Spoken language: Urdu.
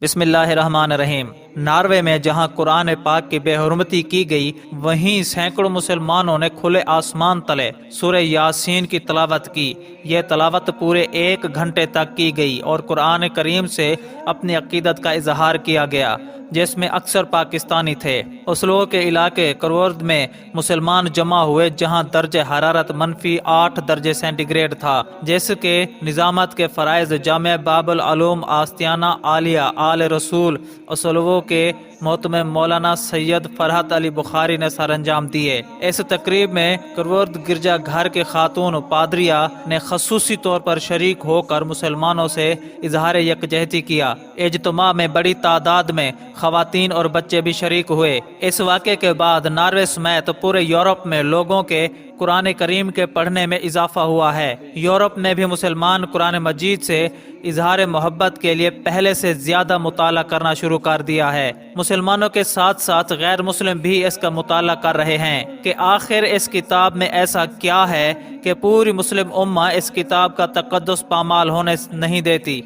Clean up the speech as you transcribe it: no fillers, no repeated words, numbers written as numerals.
بسم اللہ الرحمن الرحیم۔ ناروے میں جہاں قرآن پاک کی بے حرمتی کی گئی، وہیں سینکڑوں مسلمانوں نے کھلے آسمان تلے سورہ یاسین کی تلاوت کی۔ یہ تلاوت پورے 1 گھنٹے تک کی گئی اور قرآن کریم سے اپنی عقیدت کا اظہار کیا گیا، جس میں اکثر پاکستانی تھے۔ اسلو کے علاقے کرورد میں مسلمان جمع ہوئے، جہاں درجہ حرارت -8 درجے سینٹی گریڈ تھا، جس کے نظامت کے فرائض جامع باب العلوم آستانہ عالیہ آل رسول اسلو کے محتمم مولانا سید فرحت علی بخاری نے سر انجام دیے۔ اس تقریب میں کرورد گرجا گھر کے خاتون پادریا نے خصوصی طور پر شریک ہو کر مسلمانوں سے اظہار یکجہتی کیا۔ اجتماع میں بڑی تعداد میں خواتین اور بچے بھی شریک ہوئے۔ اس واقعے کے بعد ناروے سمیت پورے یورپ میں لوگوں کے قرآن کریم کے پڑھنے میں اضافہ ہوا ہے۔ یورپ میں بھی مسلمان قرآن مجید سے اظہار محبت کے لیے پہلے سے زیادہ مطالعہ کرنا شروع کر دیا ہے۔ مسلمانوں کے ساتھ ساتھ غیر مسلم بھی اس کا مطالعہ کر رہے ہیں کہ آخر اس کتاب میں ایسا کیا ہے کہ پوری مسلم امہ اس کتاب کا تقدس پامال ہونے نہیں دیتی۔